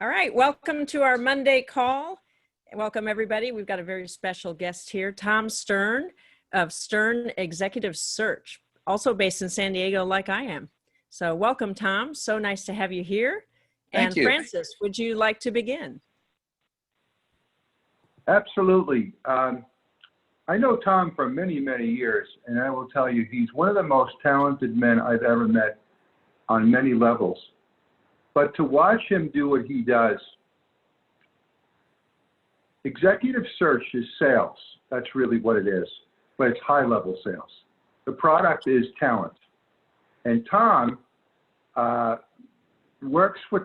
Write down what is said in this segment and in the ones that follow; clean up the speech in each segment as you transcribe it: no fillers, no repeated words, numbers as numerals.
All right, welcome to our Monday call. Welcome everybody. We've got a very special guest here, Tom Stern of Stern Executive Search, also based in San Diego like I am. So welcome, Tom. So nice to have you here. Thank And you. Francis, would you like to begin? Absolutely. I know Tom for many, many years, and I will tell you, he's one of the most talented men I've ever met on many levels. But to watch him do what he does, executive search is sales. That's really what it is, but it's high-level sales. The product is talent. And Tom works with,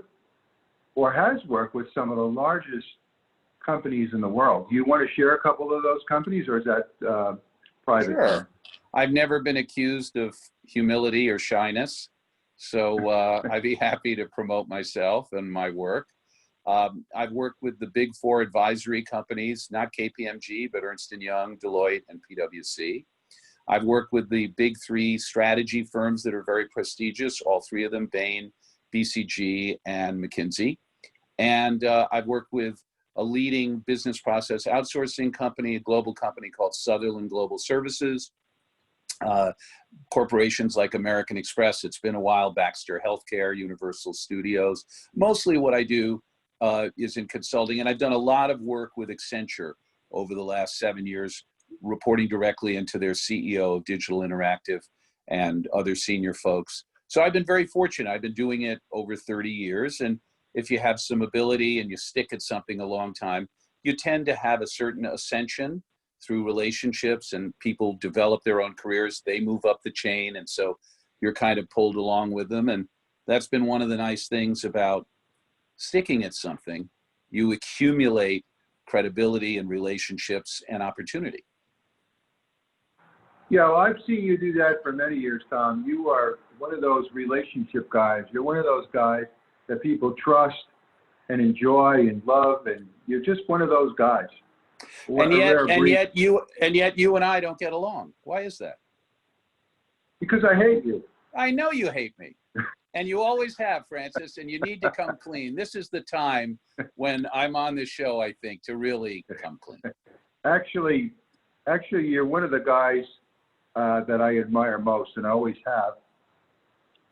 or has worked with, some of the largest companies in the world. Do you want to share a couple of those companies, or is that private? Sure. I've never been accused of humility or shyness, so I'd be happy to promote myself and my work. I've worked with the big four advisory companies, not KPMG, but Ernst & Young, Deloitte, and PwC. I've worked with the big three strategy firms that are very prestigious, all three of them, Bain, BCG, and McKinsey. And I've worked with a leading business process outsourcing company, a global company called Sutherland Global Services, corporations like American Express, it's been a while, Baxter Healthcare, Universal Studios. Mostly what I do is in consulting, and I've done a lot of work with Accenture over the last 7 years, reporting directly into their CEO of Digital Interactive and other senior folks. So I've been very fortunate. I've been doing it over 30 years, and if you have some ability and you stick at something a long time, you tend to have a certain ascension through relationships, and people develop their own careers. They move up the chain, and so you're kind of pulled along with them. And that's been one of the nice things about sticking at something. You accumulate credibility and relationships and opportunity. Yeah, well, I've seen you do that for many years, Tom. You are one of those relationship guys. You're one of those guys that people trust and enjoy and love, and you're just one of those guys. And yet you and I don't get along. Why is that? Because I hate you. I know you hate me. And you always have, Francis, and you need to come clean. This is the time when I'm on this show, I think, to really come clean. Actually, you're one of the guys that I admire most, and I always have.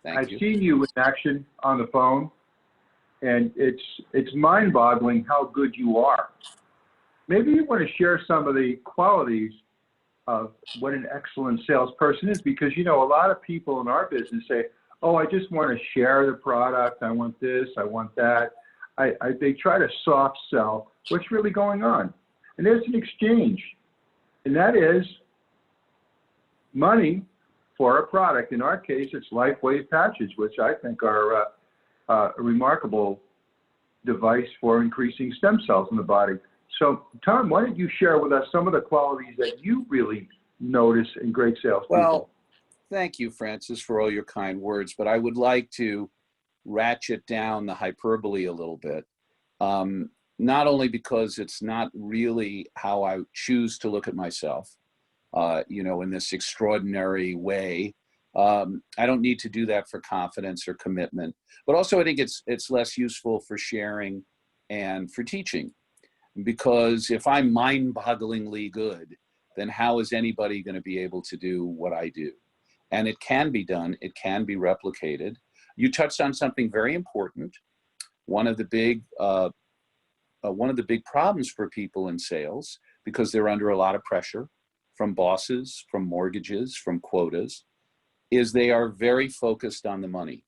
Thank you. I've seen you in action on the phone, and it's mind-boggling how good you are. Maybe you want to share some of the qualities of what an excellent salesperson is, because, you know, a lot of people in our business say, oh, I just want to share the product. I want this, I want that. They try to soft sell what's really going on. And there's an exchange, and that is money for a product. In our case, it's LifeWave patches, which I think are a remarkable device for increasing stem cells in the body. So, Tom, why don't you share with us some of the qualities that you really notice in great salespeople? Well, thank you, Francis, for all your kind words, but I would like to ratchet down the hyperbole a little bit. Not only because it's not really how I choose to look at myself, you know, in this extraordinary way. I don't need to do that for confidence or commitment, but also I think it's less useful for sharing and for teaching. Because if I'm mind-bogglingly good, then how is anybody going to be able to do what I do? And it can be done. It can be replicated. You touched on something very important. One of the big problems for people in sales, because they're under a lot of pressure from bosses, from mortgages, from quotas, is they are very focused on the money.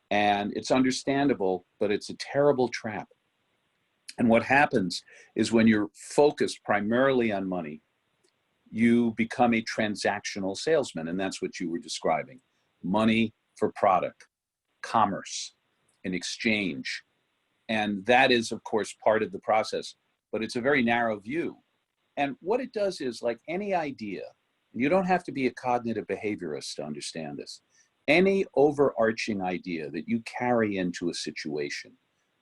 And it's understandable, but it's a terrible trap. And what happens is when you're focused primarily on money, you become a transactional salesman, and that's what you were describing. Money for product, commerce, an exchange. And that is, of course, part of the process, but it's a very narrow view. And what it does is, like any idea, you don't have to be a cognitive behaviorist to understand this. Any overarching idea that you carry into a situation,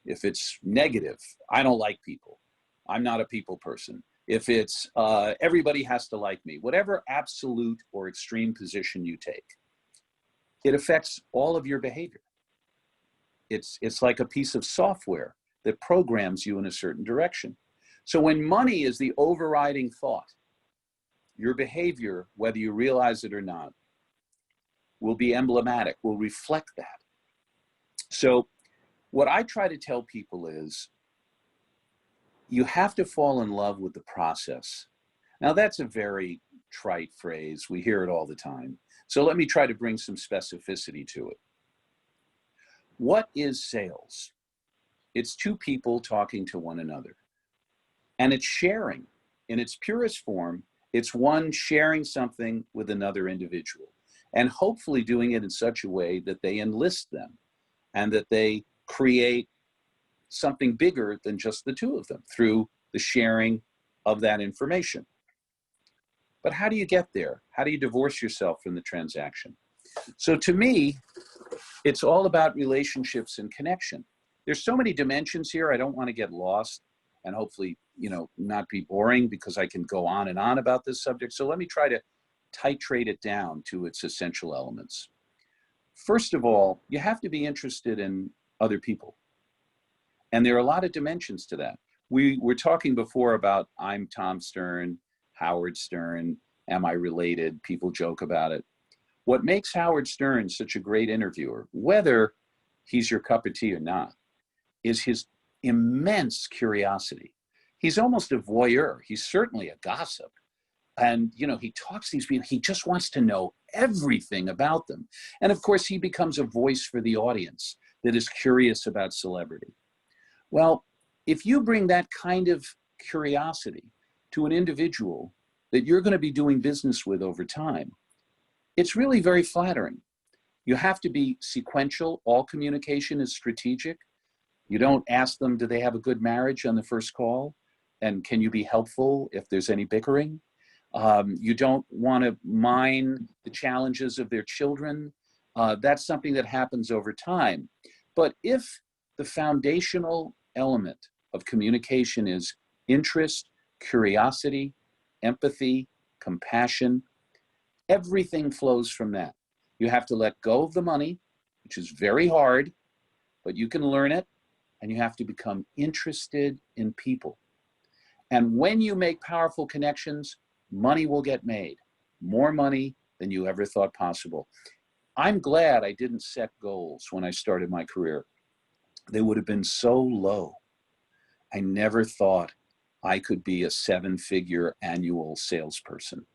if it's negative, I don't like people, I'm not a people person. If it's everybody has to like me, whatever absolute or extreme position you take, it affects all of your behavior. It's like a piece of software. that programs you in a certain direction. So when money is the overriding thought, your behavior, whether you realize it or not, will be emblematic, will reflect that. So what I try to tell people is, you have to fall in love with the process. Now that's a very trite phrase. We hear it all the time. So let me try to bring some specificity to it. What is sales? It's two people talking to one another. And it's sharing. In its purest form, it's one sharing something with another individual, and hopefully doing it in such a way that they enlist them and that they create something bigger than just the two of them through the sharing of that information. But how do you get there? How do you divorce yourself from the transaction? So to me, it's all about relationships and connection. There's so many dimensions here. I don't want to get lost and hopefully, not be boring, because I can go on and on about this subject. So let me try to titrate it down to its essential elements. First of all, you have to be interested in other people. And there are a lot of dimensions to that. We were talking before about I'm Tom Stern, Howard Stern, am I related? People joke about it. What makes Howard Stern such a great interviewer, whether he's your cup of tea or not, is his immense curiosity. He's almost a voyeur. He's certainly a gossip. And, he talks to these people. He just wants to know everything about them. And of course, he becomes a voice for the audience that is curious about celebrity. Well, if you bring that kind of curiosity to an individual that you're going to be doing business with over time, it's really very flattering. You have to be sequential. All communication is strategic. You don't ask them, do they have a good marriage on the first call? And can you be helpful if there's any bickering? You don't want to mine the challenges of their children. That's something that happens over time. But if the foundational element of communication is interest, curiosity, empathy, compassion, everything flows from that. You have to let go of the money, which is very hard, but you can learn it, and you have to become interested in people. And when you make powerful connections, money will get made, more money than you ever thought possible. I'm glad I didn't set goals when I started my career. They would have been so low. I never thought I could be a 7-figure annual salesperson.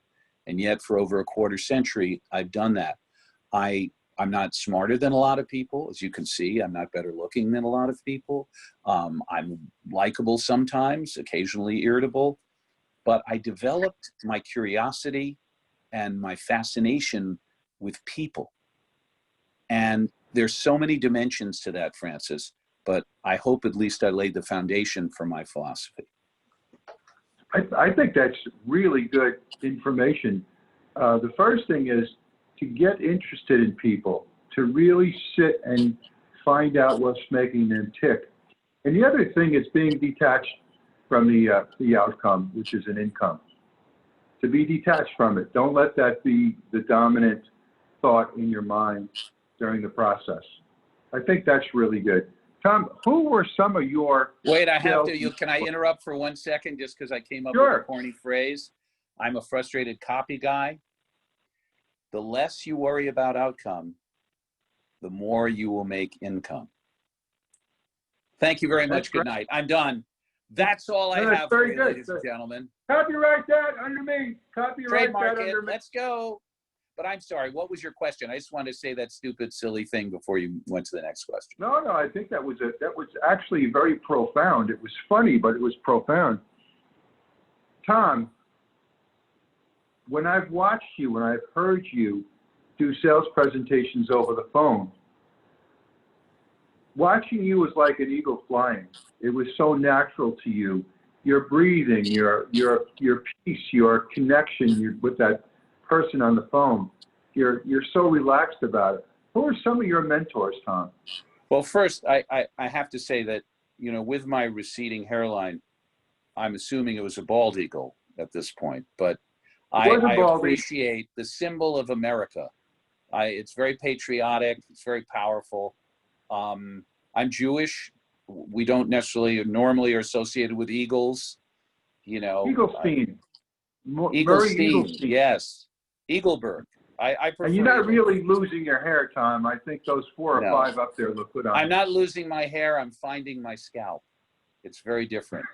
And yet for over a quarter century, I've done that. I'm not smarter than a lot of people. As you can see, I'm not better looking than a lot of people. I'm likable sometimes, occasionally irritable, but I developed my curiosity and my fascination with people. And there's so many dimensions to that, Francis, but I hope at least I laid the foundation for my philosophy. I think that's really good information. The first thing is to get interested in people, to really sit and find out what's making them tick. And the other thing is being detached from the outcome, which is an income. To be detached from it. Don't let that be the dominant thought in your mind during the process. I think that's really good. Tom, who were some of your... Wait, I have to, can I interrupt for 1 second just because I came up Sure. with a corny phrase? I'm a frustrated copy guy. The less you worry about outcome, the more you will make income. Thank you very much. Good night. I'm done. That's all I have for you, ladies and gentlemen. Copyright that under me. Copyright Trademark that under it. me. Let's go. But I'm sorry, what was your question? I just wanted to say that stupid, silly thing before you went to the next question. No, I think that was actually very profound. It was funny, but it was profound. Tom, when I've watched you, when I've heard you do sales presentations over the phone, watching you was like an eagle flying. It was so natural to you. Your breathing, your peace, your connection with that person on the phone. You're so relaxed about it. Who are some of your mentors, Tom? Well, first, I have to say that, with my receding hairline, I'm assuming it was a bald eagle at this point, but I appreciate the symbol of America. It's very patriotic. It's very powerful. I'm Jewish. we don't necessarily normally are associated with eagles, you know. Eaglestein. Murray Eaglestein, Eaglestein. yes. Eagleberg. I prefer. And you're not Eagle. really losing your hair, Tom. I think those 4 or No. 5 up there look good on I'm you. not losing my hair. I'm finding my scalp. It's very different.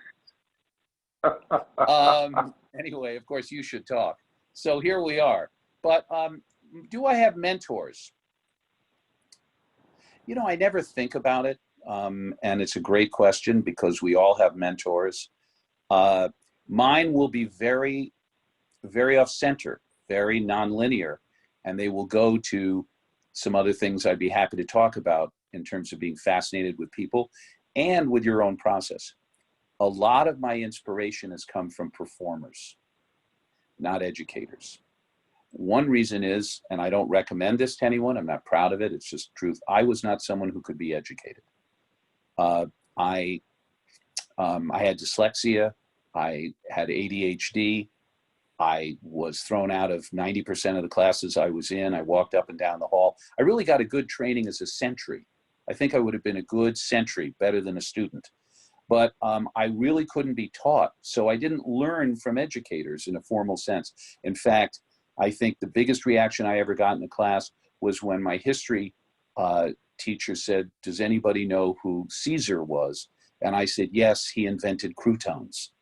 Anyway, of course, you should talk. So here we are. But do I have mentors? You know, I never think about it. And it's a great question because we all have mentors. Mine will be very, very off-center, very nonlinear, and they will go to some other things I'd be happy to talk about in terms of being fascinated with people and with your own process. A lot of my inspiration has come from performers, not educators. One reason is, and I don't recommend this to anyone, I'm not proud of it, it's just truth, I was not someone who could be educated. I had dyslexia, I had ADHD, I was thrown out of 90% of the classes I was in, I walked up and down the hall. I really got a good training as a sentry. I think I would have been a good sentry, better than a student. But I really couldn't be taught, so I didn't learn from educators in a formal sense. In fact, I think the biggest reaction I ever got in the class was when my history teacher said, "Does anybody know who Caesar was?" And I said, "Yes, he invented croutons."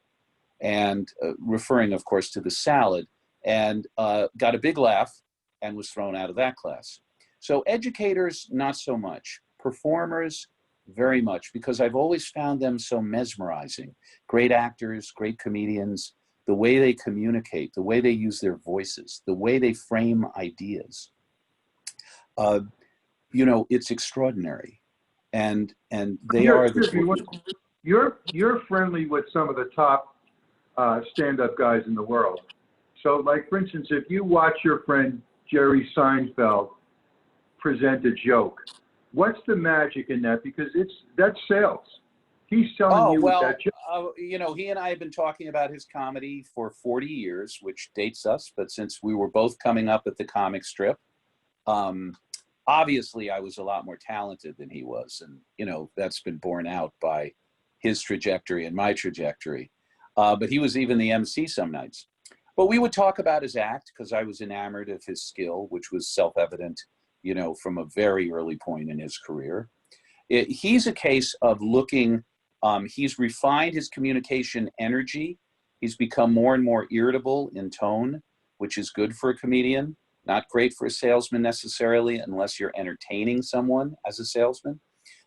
And referring, of course, to the salad, and got a big laugh and was thrown out of that class. So educators, not so much. Performers, very much, because I've always found them so mesmerizing. Great actors, great comedians, the way they communicate, the way they use their voices, the way they frame ideas. You know, it's extraordinary. And they are the... You're friendly with some of the top stand-up guys in the world. So, like, for instance, if you watch your friend Jerry Seinfeld present a joke, what's the magic in that? Because that's sales. He's selling you with that joke. You know, he and I have been talking about his comedy for 40 years, which dates us. But since we were both coming up at the comic strip, obviously I was a lot more talented than he was. And, you know, that's been borne out by his trajectory and my trajectory. But he was even the MC some nights. But we would talk about his act because I was enamored of his skill, which was self-evident, you know, from a very early point in his career. He's a case of looking, he's refined his communication energy. He's become more and more irritable in tone, which is good for a comedian, not great for a salesman necessarily, unless you're entertaining someone as a salesman.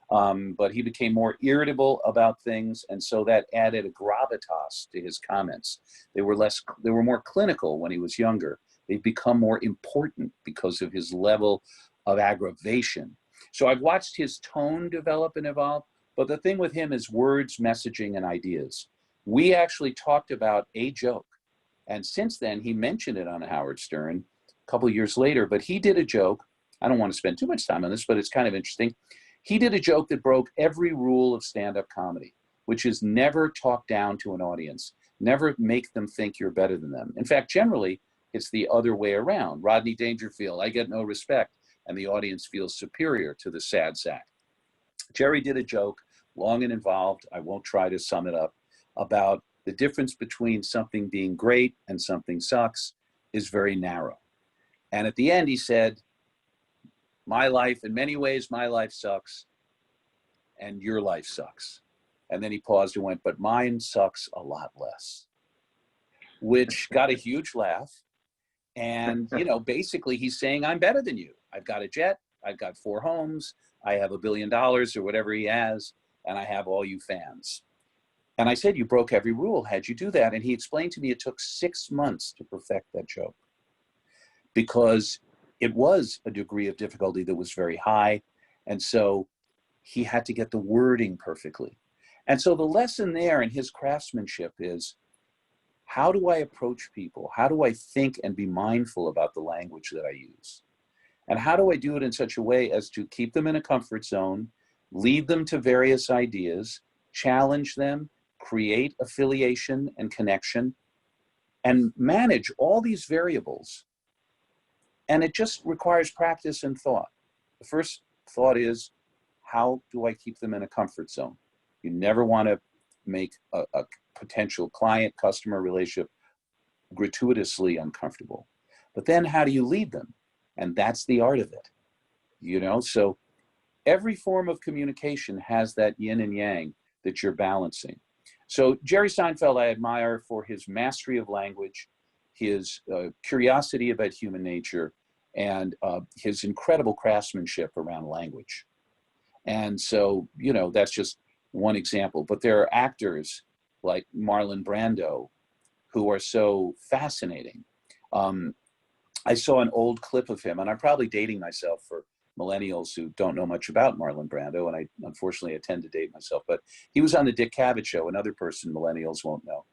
But he became more irritable about things, and so that added a gravitas to his comments. They were more clinical when he was younger. They've become more important because of his level of aggravation. So I've watched his tone develop and evolve, but the thing with him is words, messaging, and ideas. We actually talked about a joke, and since then, he mentioned it on Howard Stern a couple of years later, but he did a joke. I don't want to spend too much time on this, but it's kind of interesting. He did a joke that broke every rule of stand-up comedy, which is never talk down to an audience, never make them think you're better than them. In fact, generally, it's the other way around. Rodney Dangerfield, I get no respect, and the audience feels superior to the sad sack. Jerry did a joke, long and involved, I won't try to sum it up, about the difference between something being great and something sucks is very narrow. And at the end, he said, my life, in many ways, my life sucks, and your life sucks. And then he paused and went, but mine sucks a lot less, which got a huge laugh. And, you know, basically he's saying, I'm better than you. I've got a jet, I've got 4 homes, I have $1 billion or whatever he has, and I have all you fans. And I said, you broke every rule. How'd you do that? And he explained to me it took 6 months to perfect that joke, because it was a degree of difficulty that was very high. And so he had to get the wording perfectly. And so the lesson there in his craftsmanship is, how do I approach people? How do I think and be mindful about the language that I use? And how do I do it in such a way as to keep them in a comfort zone, lead them to various ideas, challenge them, create affiliation and connection, and manage all these variables. And it just requires practice and thought. The first thought is, how do I keep them in a comfort zone? You never want to make a potential client customer relationship gratuitously uncomfortable. But then how do you lead them? And that's the art of it, you know? So every form of communication has that yin and yang that you're balancing. So Jerry Seinfeld, I admire for his mastery of language, his curiosity about human nature, and his incredible craftsmanship around language. And so, you know, that's just one example. But there are actors like Marlon Brando who are so fascinating. I saw an old clip of him, and I'm probably dating myself for millennials who don't know much about Marlon Brando, and I unfortunately tend to date myself, but he was on the Dick Cavett show, another person millennials won't know.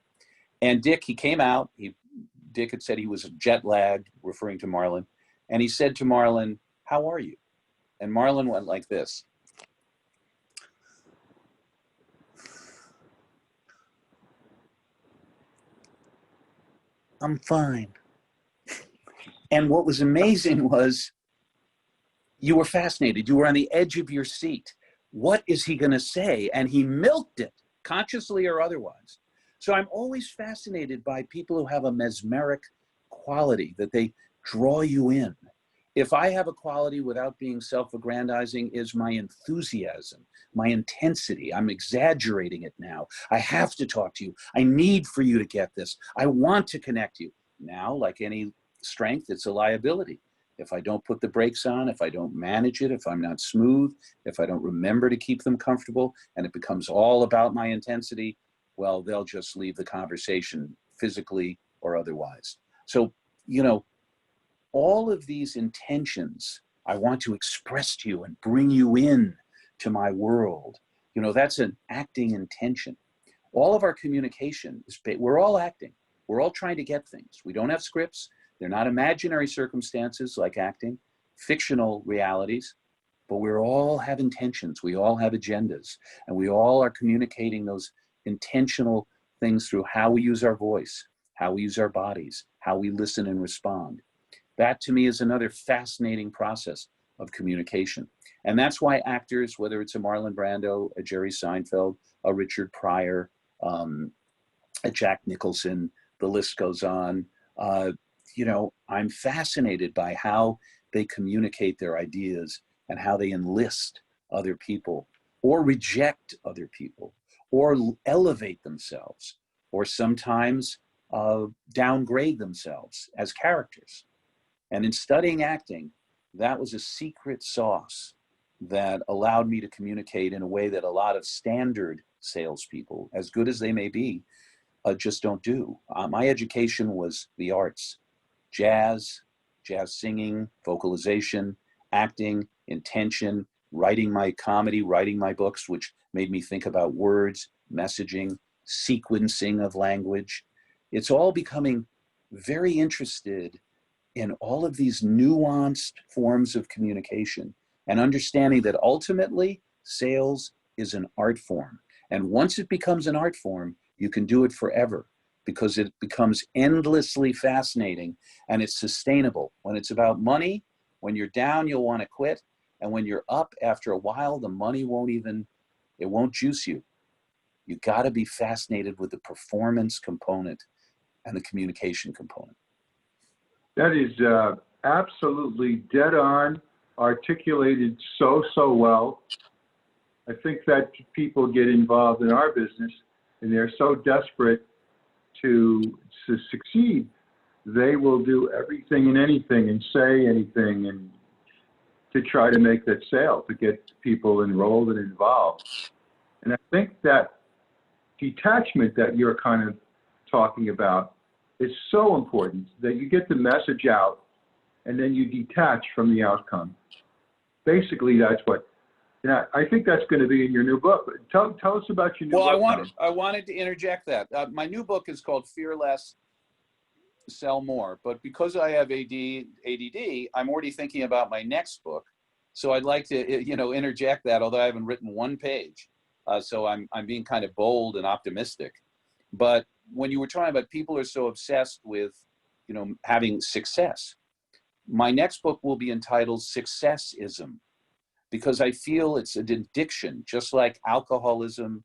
And Dick, he came out, Dick had said he was jet lagged, referring to Marlon, and he said to Marlon, "How are you?" And Marlon went like this. "I'm fine." And what was amazing was you were fascinated. You were on the edge of your seat. What is he going to say? And he milked it, consciously or otherwise. So I'm always fascinated by people who have a mesmeric quality, that they draw you in. If I have a quality without being self-aggrandizing, is my enthusiasm, my intensity. I'm exaggerating it now. I have to talk to you. I need for you to get this. I want to connect you. Now, like any strength, it's a liability. If I don't put the brakes on, if I don't manage it, if I'm not smooth, if I don't remember to keep them comfortable, and it becomes all about my intensity, well, they'll just leave the conversation physically or otherwise. So, you know, all of these intentions I want to express to you and bring you in to my world, you know, that's an acting intention. All of our communication is, we're all acting. We're all trying to get things. We don't have scripts. They're not imaginary circumstances like acting, fictional realities, but we all have intentions. We all have agendas, and we all are communicating those intentional things through how we use our voice, how we use our bodies, how we listen and respond. That to me is another fascinating process of communication. And that's why actors, whether it's a Marlon Brando, a Jerry Seinfeld, a Richard Pryor, a Jack Nicholson, the list goes on, you know, I'm fascinated by how they communicate their ideas and how they enlist other people or reject other people or elevate themselves or sometimes downgrade themselves as characters. And in studying acting, that was a secret sauce that allowed me to communicate in a way that a lot of standard salespeople, as good as they may be, just don't do. My education was the arts. Jazz singing, vocalization, acting, intention, writing my comedy, writing my books, which made me think about words, messaging, sequencing of language. It's all becoming very interested in all of these nuanced forms of communication and understanding that ultimately sales is an art form. And once it becomes an art form, you can do it forever, because it becomes endlessly fascinating and it's sustainable. When it's about money, when you're down, you'll want to quit. And when you're up, after a while, the money it won't juice you. You got to be fascinated with the performance component and the communication component. That is absolutely dead on, articulated so well. I think that people get involved in our business and they're so desperate to succeed, they will do everything and anything and say anything and to try to make that sale, to get people enrolled and involved. And I think that detachment that you're kind of talking about is so important, that you get the message out and then you detach from the outcome. Basically, that's what, I think that's going to be in your new book. Tell us about your new book. Well, I wanted to interject that. My new book is called Fear Less, Sell More. But because I have ADD, I'm already thinking about my next book. So I'd like to, interject that, although I haven't written one page. So I'm being kind of bold and optimistic. But when you were talking about people are so obsessed with, having success, my next book will be entitled Successism, because I feel it's an addiction, just like alcoholism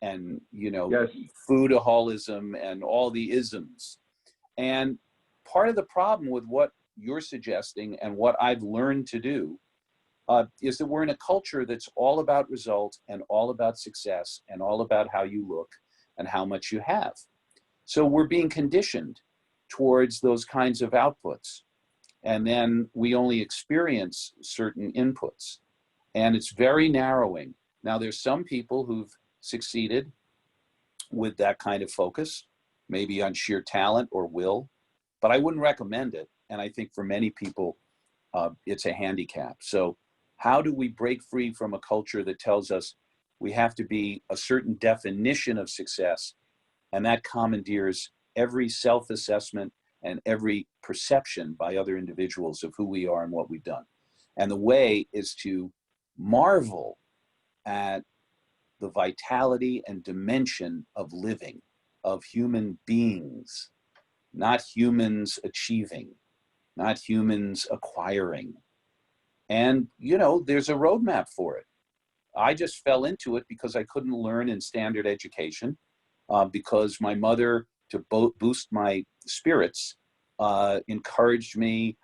and, Yes. foodaholism and all the isms. And part of the problem with what you're suggesting and what I've learned to do is that we're in a culture that's all about result and all about success and all about how you look and how much you have. So we're being conditioned towards those kinds of outputs. And then we only experience certain inputs. And it's very narrowing. Now, there's some people who've succeeded with that kind of focus, maybe on sheer talent or will, but I wouldn't recommend it. And I think for many people, it's a handicap. So how do we break free from a culture that tells us we have to be a certain definition of success, and that commandeers every self-assessment and every perception by other individuals of who we are and what we've done? And the way is to marvel at the vitality and dimension of living, of human beings, not humans achieving, not humans acquiring. And, there's a roadmap for it. I just fell into it because I couldn't learn in standard education, because my mother, to boost my spirits, encouraged me.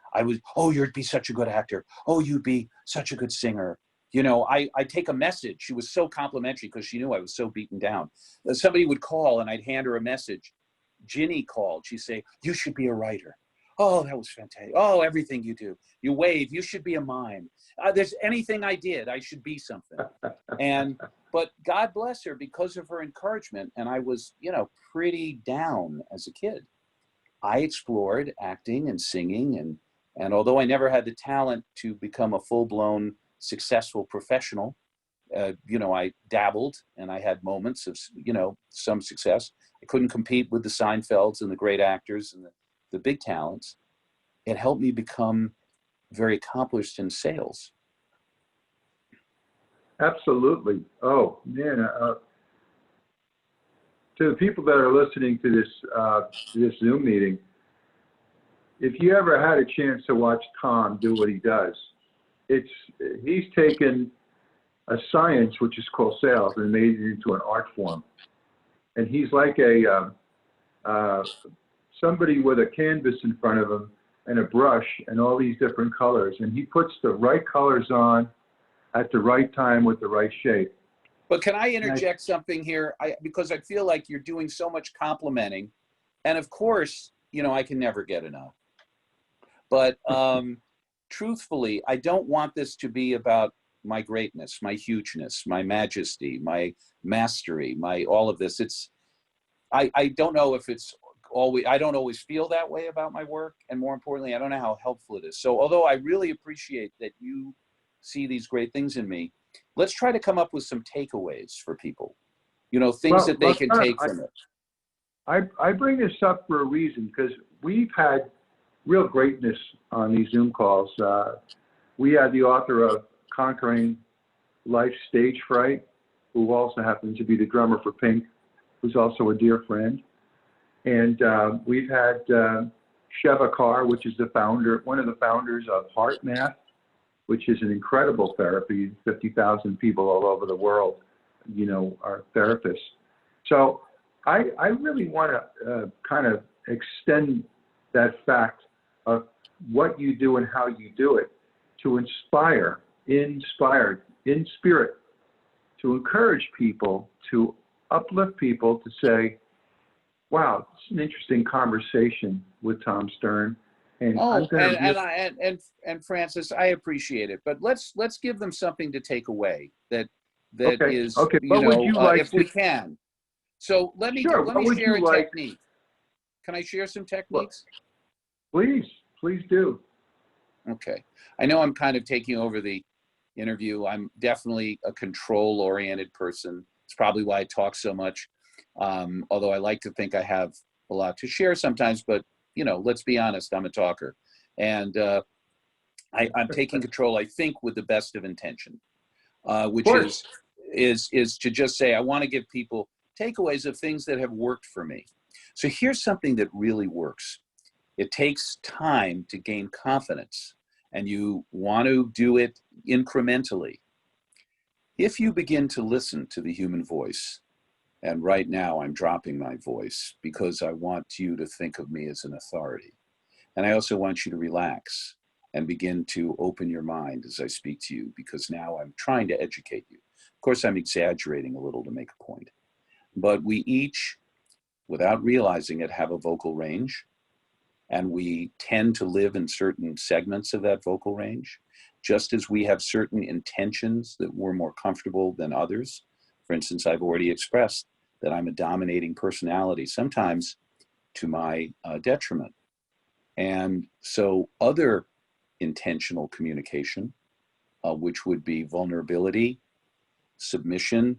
Oh, you'd be such a good actor. Oh, you'd be such a good singer. I take a message. She was so complimentary because she knew I was so beaten down. Somebody would call and I'd hand her a message. Ginny called. She'd say, you should be a writer. Oh, that was fantastic. Oh, everything you do. You wave. You should be a mime. There's anything I did, I should be something. But God bless her, because of her encouragement, and I was, pretty down as a kid, I explored acting and singing. And although I never had the talent to become a full-blown successful professional, I dabbled and I had moments of, some success. I couldn't compete with the Seinfelds and the great actors and the big talents. It helped me become very accomplished in sales. Absolutely. Oh, man. To the people that are listening to this Zoom meeting, if you ever had a chance to watch Tom do what he does, he's taken a science, which is called sales, and made it into an art form. And he's like somebody with a canvas in front of him and a brush and all these different colors, and he puts the right colors on at the right time with the right shape. But can I interject something here? Because I feel like you're doing so much complimenting, and of course, I can never get enough. But truthfully, I don't want this to be about my greatness, my hugeness, my majesty, my mastery, my all of this. I don't know if it's always, I don't always feel that way about my work. And more importantly, I don't know how helpful it is. So although I really appreciate that you see these great things in me, let's try to come up with some takeaways for people, things that they can take from it. I bring this up for a reason, because we've had real greatness on these Zoom calls. We had the author of Conquering Life's Stage Fright, who also happens to be the drummer for Pink, who's also a dear friend. And we've had Sheva Carr, which is one of the founders of Heart Math, which is an incredible therapy. 50,000 people all over the world, are therapists. So I really want to kind of extend that fact of what you do and how you do it to inspire in spirit, to encourage people, to uplift people, to say, wow, it's an interesting conversation with Tom Stern. And and Francis, I appreciate it, but let's give them something to take away that is, What would you like if we can. So let me share a technique. Can I share some techniques? Please do. Okay. I know I'm kind of taking over the interview. I'm definitely a control-oriented person. It's probably why I talk so much. Although I like to think I have a lot to share sometimes, but let's be honest, I'm a talker. And I'm taking control, I think, with the best of intention, which is to just say, I want to give people takeaways of things that have worked for me. So here's something that really works. It takes time to gain confidence, and you want to do it incrementally. If you begin to listen to the human voice, And right now I'm dropping my voice because I want you to think of me as an authority. And I also want you to relax and begin to open your mind as I speak to you, because now I'm trying to educate you. Of course, I'm exaggerating a little to make a point, but we each, without realizing it, have a vocal range, and we tend to live in certain segments of that vocal range, just as we have certain intentions that we're more comfortable than others. For instance, I've already expressed that I'm a dominating personality, sometimes to my detriment. And so other intentional communication, which would be vulnerability, submission,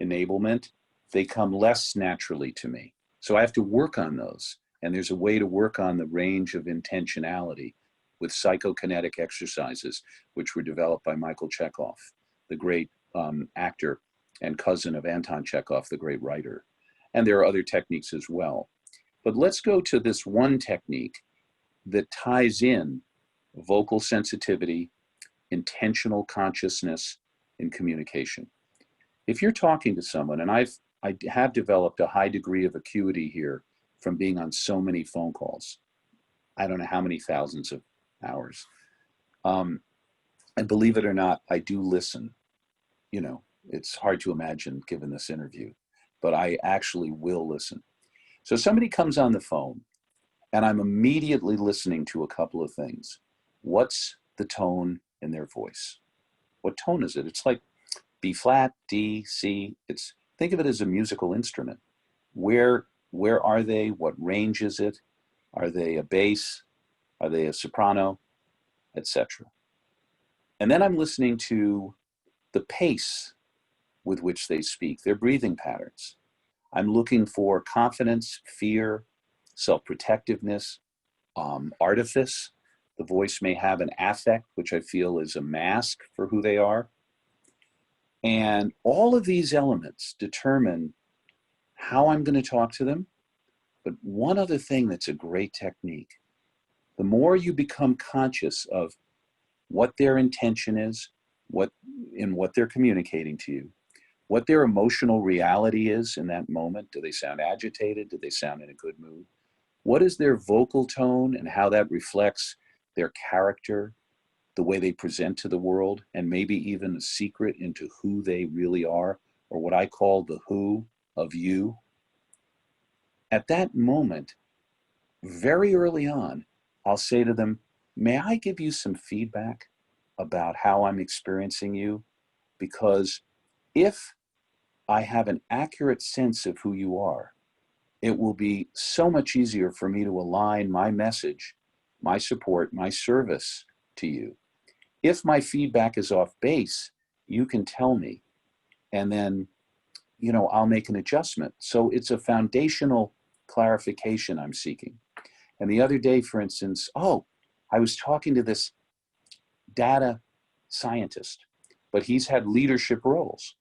enablement, they come less naturally to me. So I have to work on those. And there's a way to work on the range of intentionality with psychokinetic exercises, which were developed by Michael Chekhov, the great actor and cousin of Anton Chekhov, the great writer. And there are other techniques as well. But let's go to this one technique that ties in vocal sensitivity, intentional consciousness, and communication. If you're talking to someone, and I have developed a high degree of acuity here from being on so many phone calls, I don't know how many thousands of hours. And believe it or not, I do listen. You know, it's hard to imagine given this interview, but I actually will listen. So somebody comes on the phone and I'm immediately listening to a couple of things. What's the tone in their voice? What tone is it? It's like B flat, D, C. Think of it as a musical instrument. Where are they? What range is it? Are they a bass? Are they a soprano? Etc. And then I'm listening to the pace with which they speak, their breathing patterns. I'm looking for confidence, fear, self-protectiveness, artifice. The voice may have an affect, which I feel is a mask for who they are. And all of these elements determine how I'm going to talk to them. But one other thing that's a great technique, the more you become conscious of what their intention is, what they're communicating to you, what their emotional reality is in that moment. Do they sound agitated? Do they sound in a good mood? What is their vocal tone and how that reflects their character, the way they present to the world, and maybe even a secret into who they really are, or what I call the who of you. At that moment, very early on, I'll say to them, may I give you some feedback about how I'm experiencing you? Because if I have an accurate sense of who you are, it will be so much easier for me to align my message, my support, my service to you. If my feedback is off base, you can tell me, and then, I'll make an adjustment. So it's a foundational clarification I'm seeking. And the other day, for instance, I was talking to this data scientist, but he's had leadership roles.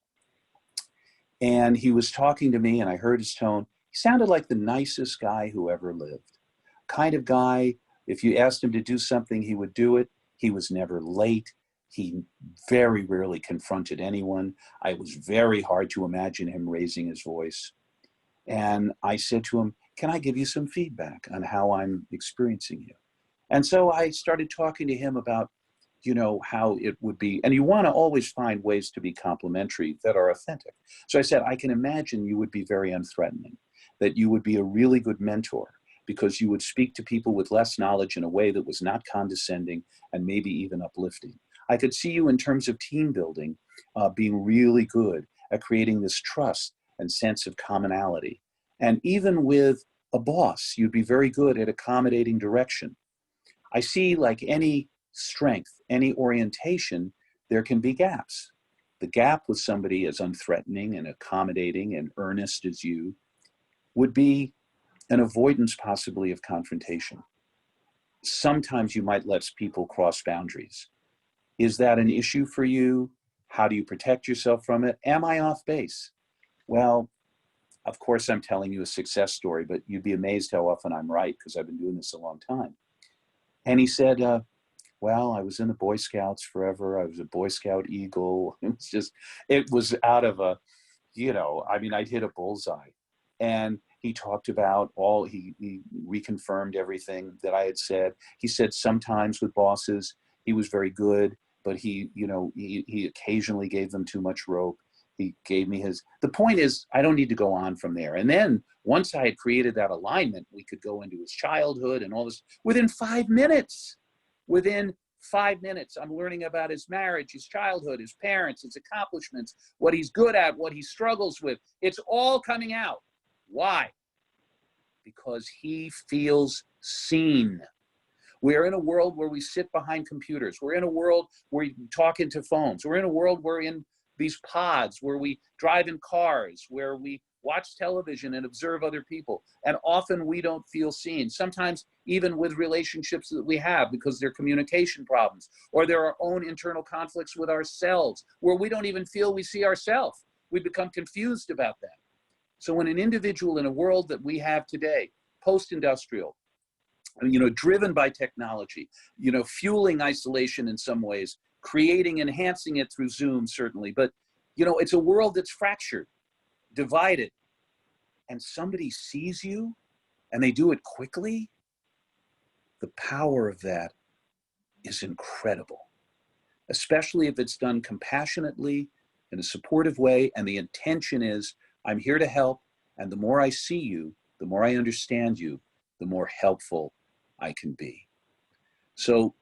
And he was talking to me and I heard his tone. He sounded like the nicest guy who ever lived. Kind of guy, if you asked him to do something, he would do it. He was never late. He very rarely confronted anyone. It was very hard to imagine him raising his voice. And I said to him, can I give you some feedback on how I'm experiencing you? And so I started talking to him about, how it would be, and you want to always find ways to be complimentary that are authentic. So I said, I can imagine you would be very unthreatening, that you would be a really good mentor because you would speak to people with less knowledge in a way that was not condescending and maybe even uplifting. I could see you in terms of team building, being really good at creating this trust and sense of commonality. And even with a boss, you'd be very good at accommodating direction. I see, like any strength, any orientation, there can be gaps. The gap with somebody as unthreatening and accommodating and earnest as you would be an avoidance possibly of confrontation. Sometimes you might let people cross boundaries. Is that an issue for you? How do you protect yourself from it? Am I off base? Well, of course I'm telling you a success story, but you'd be amazed how often I'm right because I've been doing this a long time. And he said, well, I was in the Boy Scouts forever. I was a Boy Scout Eagle. It was out of a I mean, I'd hit a bullseye. And he talked about he reconfirmed everything that I had said. He said sometimes with bosses, he was very good, but he occasionally gave them too much rope. He gave me the point is, I don't need to go on from there. And then once I had created that alignment, we could go into his childhood and all this. Within 5 minutes, I'm learning about his marriage, his childhood, his parents, his accomplishments, what he's good at, what he struggles with. It's all coming out. Why? Because he feels seen. We're in a world where we sit behind computers. We're in a world where we talk into phones. We're in a world where we're in these pods, where we drive in cars, where we watch television and observe other people. And often we don't feel seen. Sometimes even with relationships that we have, because there are communication problems, or there are our own internal conflicts with ourselves, where we don't even feel we see ourselves. We become confused about that. So when an individual in a world that we have today, post-industrial, driven by technology, fueling isolation in some ways, enhancing it through Zoom, certainly. But, it's a world that's fractured, divided, and somebody sees you and they do it quickly. The power of that is incredible, especially if it's done compassionately in a supportive way. And the intention is, I'm here to help. And the more I see you, the more I understand you, the more helpful I can be. So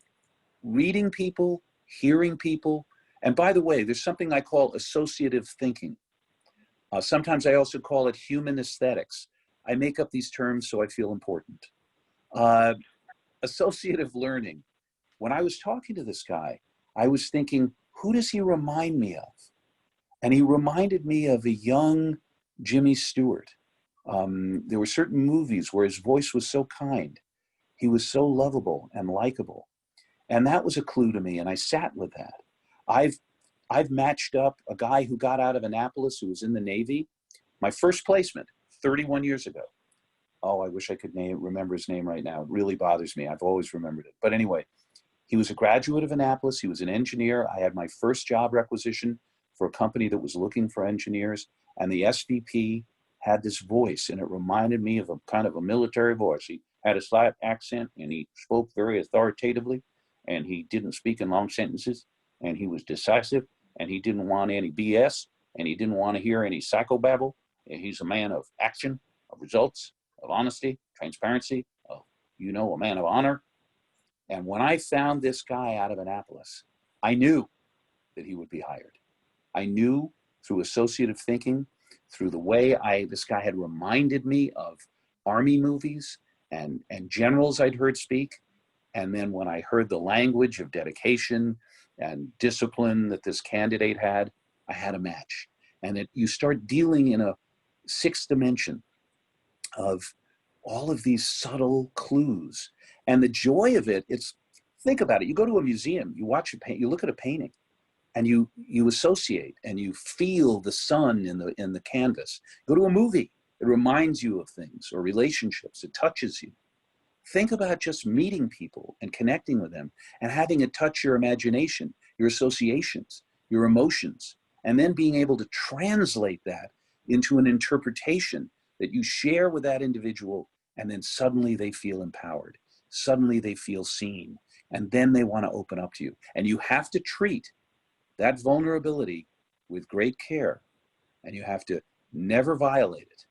reading people, hearing people, and by the way, there's something I call associative thinking. Sometimes I also call it human aesthetics. I make up these terms so I feel important. Associative learning. When I was talking to this guy, I was thinking, who does he remind me of? And he reminded me of a young Jimmy Stewart. There were certain movies where his voice was so kind. He was so lovable and likable. And that was a clue to me, and I sat with that. I've matched up a guy who got out of Annapolis, who was in the Navy. My first placement, 31 years ago. Oh, I wish I could remember his name right now. It really bothers me. I've always remembered it. But anyway, he was a graduate of Annapolis. He was an engineer. I had my first job requisition for a company that was looking for engineers. And the SVP had this voice, and it reminded me of a kind of a military voice. He had a slight accent, and he spoke very authoritatively, and he didn't speak in long sentences, and he was decisive, and he didn't want any BS, and he didn't want to hear any psychobabble. And he's a man of action, of results, of honesty, transparency, of, a man of honor. And when I found this guy out of Annapolis, I knew that he would be hired. I knew through associative thinking, through the way this guy had reminded me of Army movies and generals I'd heard speak. And then when I heard the language of dedication and discipline that this candidate had, I had a match. And you start dealing in a sixth dimension of all of these subtle clues. And the joy of it, think about it. You go to a museum, you watch you look at a painting, and you associate and you feel the sun in the canvas. Go to a movie, it reminds you of things, or relationships, it touches you. Think about just meeting people and connecting with them and having it touch your imagination, your associations, your emotions, and then being able to translate that into an interpretation that you share with that individual, and then suddenly they feel empowered. Suddenly they feel seen, and then they want to open up to you. And you have to treat that vulnerability with great care, and you have to never violate it,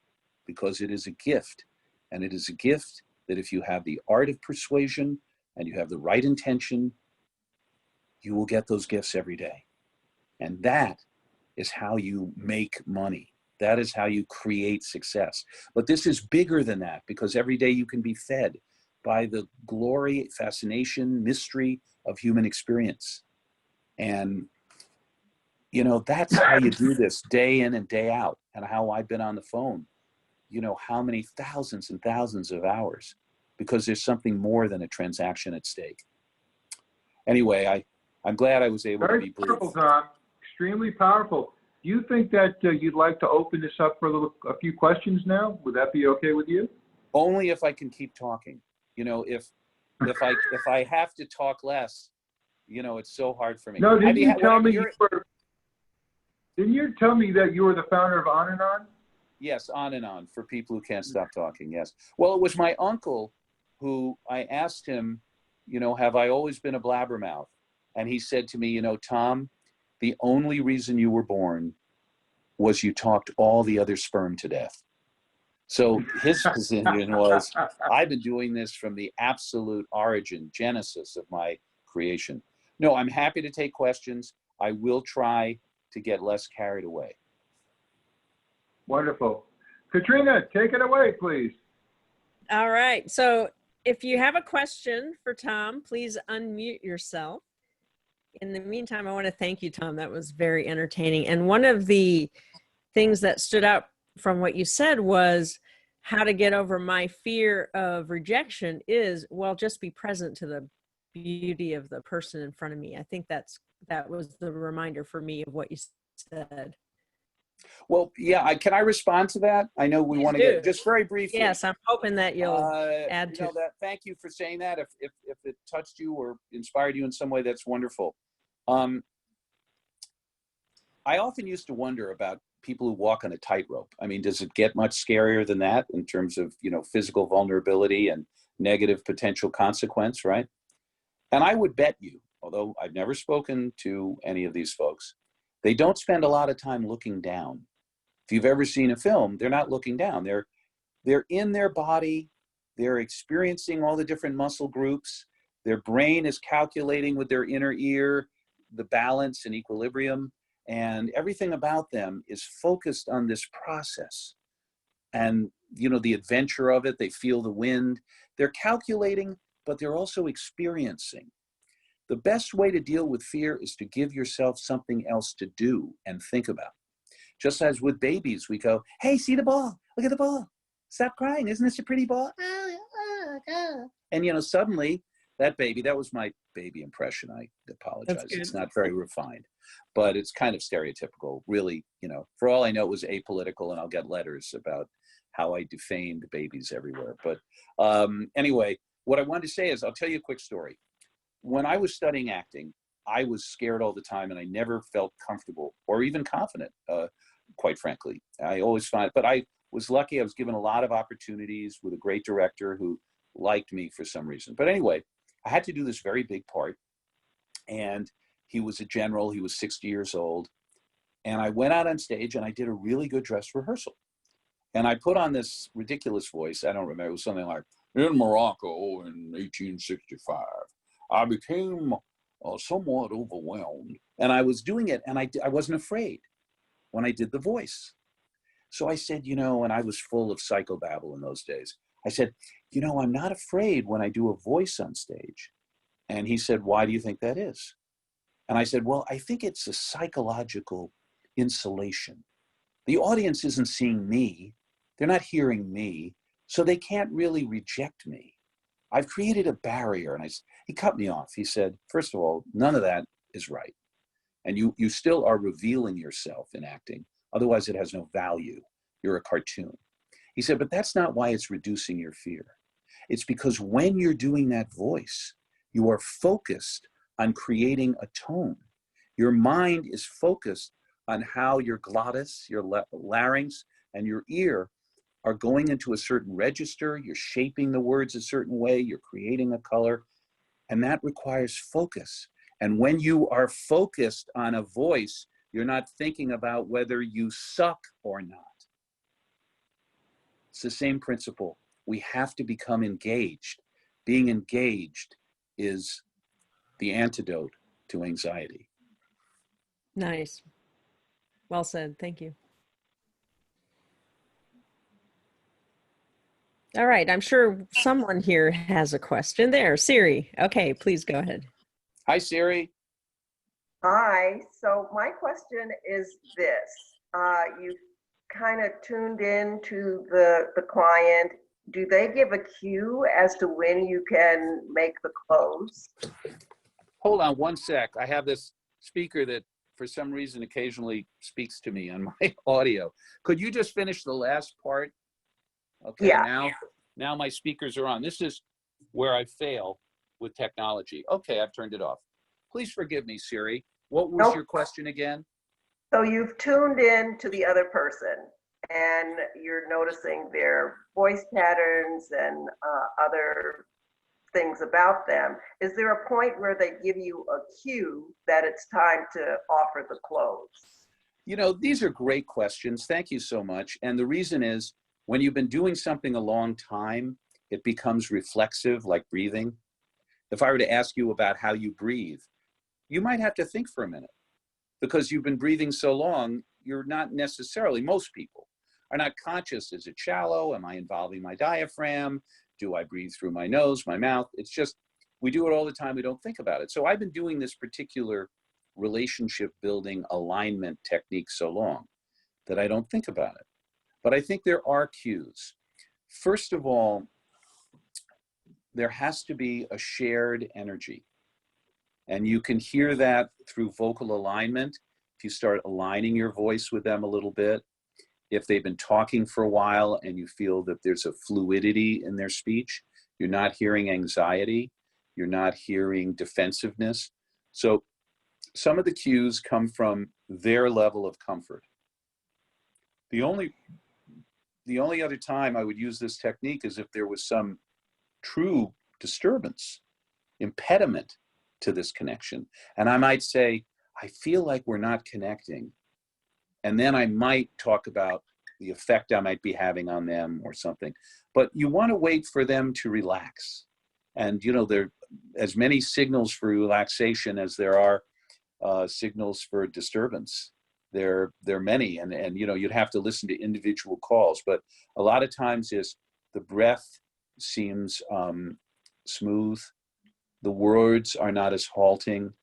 because it is a gift, and it is a gift that if you have the art of persuasion and you have the right intention, you will get those gifts every day. And that is how you make money. That is how you create success. But this is bigger than that, because every day you can be fed by the glory, fascination, mystery of human experience. And, that's how you do this day in and day out, and how I've been on the phone, how many thousands and thousands of hours, because there's something more than a transaction at stake. Anyway, I'm glad I was able to be brief. Very powerful, Tom. Extremely powerful. Do you think that you'd like to open this up for a few questions now? Would that be okay with you? Only if I can keep talking. If I have to talk less, it's so hard for me. No, didn't you tell me Didn't you tell me that you were the founder of On and On? Yes, On and On, for people who can't stop talking, yes. Well, it was my uncle who I asked him, you know, have I always been a blabbermouth? And he said to me, you know, Tom, the only reason you were born was you talked all the other sperm to death. So his position was, I've been doing this from the absolute origin, genesis of my creation. No, I'm happy to take questions. I will try to get less carried away. Wonderful. Katrina, take it away, please. All right. So if you have a question for Tom, please unmute yourself. In the meantime, I want to thank you, Tom. That was very entertaining. And one of the things that stood out from what you said was how to get over my fear of rejection is, well, just be present to the beauty of the person in front of me. I think that was the reminder for me of what you said. Well, yeah, can I respond to that? I know we Please want to do. get, just very briefly. Yes, I'm hoping that you'll add to that. Thank you for saying that. If it touched you or inspired you in some way, that's wonderful. I often used to wonder about people who walk on a tightrope. I mean, does it get much scarier than that in terms of, you know, physical vulnerability and negative potential consequence, right? And I would bet you, although I've never spoken to any of these folks, they don't spend a lot of time looking down. If you've ever seen a film, they're not looking down. They're in their body. They're experiencing all the different muscle groups. Their brain is calculating with their inner ear the balance and equilibrium, and everything about them is focused on this process. And, you know, the adventure of it, they feel the wind. They're calculating, but they're also experiencing. The best way to deal with fear is to give yourself something else to do and think about. Just as with babies, we go, hey, see the ball, look at the ball. Stop crying, isn't this a pretty ball? And, you know, suddenly that baby, that was my baby impression. I apologize. It's not very refined, but it's kind of stereotypical, really. You know, for all I know, it was apolitical, and I'll get letters about how I defamed babies everywhere. But anyway, what I wanted to say is, I'll tell you a quick story. When I was studying acting, I was scared all the time, and I never felt comfortable or even confident, quite frankly. I always find, but I was lucky. I was given a lot of opportunities with a great director who liked me for some reason. But anyway, I had to do this very big part, and he was a general. He was 60 years old, and I went out on stage, and I did a really good dress rehearsal. And I put on this ridiculous voice. I don't remember. It was something like, in Morocco in 1865, I became somewhat overwhelmed. And I was doing it, and I wasn't afraid when I did the voice. So I said, you know, and I was full of psychobabble in those days. I said, you know, I'm not afraid when I do a voice on stage. And he said, why do you think that is? And I said, well, I think it's a psychological insulation. The audience isn't seeing me. They're not hearing me. So they can't really reject me. I've created a barrier. And he cut me off. He said, first of all, none of that is right. And you still are revealing yourself in acting. Otherwise, it has no value. You're a cartoon. He said, but that's not why it's reducing your fear. It's because when you're doing that voice, you are focused on creating a tone. Your mind is focused on how your glottis, your larynx, and your ear are going into a certain register. You're shaping the words a certain way. You're creating a color. And that requires focus. And when you are focused on a voice, you're not thinking about whether you suck or not. It's the same principle. We have to become engaged. Being engaged is the antidote to anxiety. Nice. Well said. Thank you. All right. I'm sure someone here has a question. There, Siri. Okay, please go ahead. Hi, Siri. Hi. So my question is this. You kind of tuned in to the client. Do they give a cue as to when you can make the close? Hold on one sec. I have this speaker that for some reason occasionally speaks to me on my audio. Could you just finish the last part? Okay, Yeah. Now my speakers are on. This is where I fail with technology. Okay, I've turned it off. Please forgive me, Siri. What was your question again? So you've tuned in to the other person and you're noticing their voice patterns and other things about them. Is there a point where they give you a cue that it's time to offer the close? You know, these are great questions. Thank you so much. And the reason is when you've been doing something a long time, it becomes reflexive, like breathing. If I were to ask you about how you breathe, you might have to think for a minute because you've been breathing so long, you're not necessarily, most people are not conscious. Is it shallow? Am I involving my diaphragm? Do I breathe through my nose, my mouth? It's just, we do it all the time. We don't think about it. So I've been doing this particular relationship building alignment technique so long that I don't think about it. But I think there are cues. First of all, there has to be a shared energy. And you can hear that through vocal alignment. If you start aligning your voice with them a little bit, if they've been talking for a while and you feel that there's a fluidity in their speech, you're not hearing anxiety, you're not hearing defensiveness. So some of the cues come from their level of comfort. The only other time I would use this technique is if there was some true disturbance, impediment to this connection. And I might say, I feel like we're not connecting. And then I might talk about the effect I might be having on them or something. But you want to wait for them to relax. And you know, there are as many signals for relaxation as there are signals for disturbance. There are many, and you know, you'd have to listen to individual calls. But a lot of times is the breath seems smooth. The words are not as halting.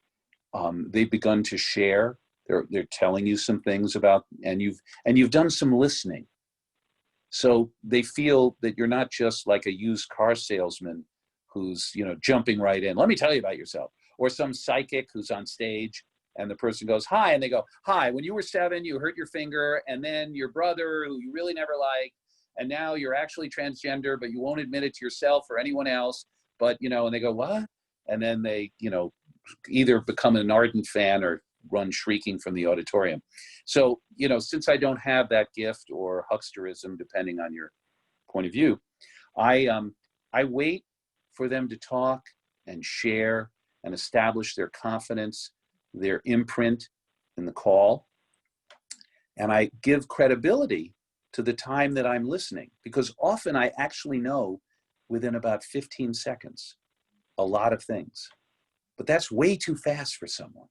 They've begun to share. They're telling you some things about, and you've done some listening. So they feel that you're not just like a used car salesman who's, you know, jumping right in. Let me tell you about yourself. Or some psychic who's on stage and the person goes, hi, and they go, hi, when you were 7, you hurt your finger, and then your brother, who you really never liked, and now you're actually transgender, but you won't admit it to yourself or anyone else. But, you know, and they go, what? And then they, you know, either become an ardent fan or run shrieking from the auditorium. So, you know, since I don't have that gift or hucksterism, depending on your point of view, I wait for them to talk and share and establish their confidence, their imprint in the call. And I give credibility to the time that I'm listening, because often I actually know within about 15 seconds a lot of things, but that's way too fast for someone.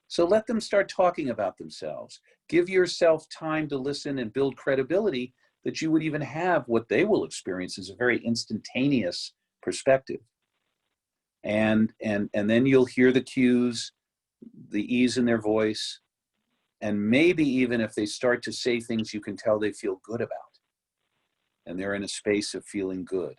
So let them start talking about themselves. Give yourself time to listen and build credibility that you would even have what they will experience as a very instantaneous perspective. And then you'll hear the cues, the ease in their voice, and maybe even if they start to say things you can tell they feel good about, and they're in a space of feeling good.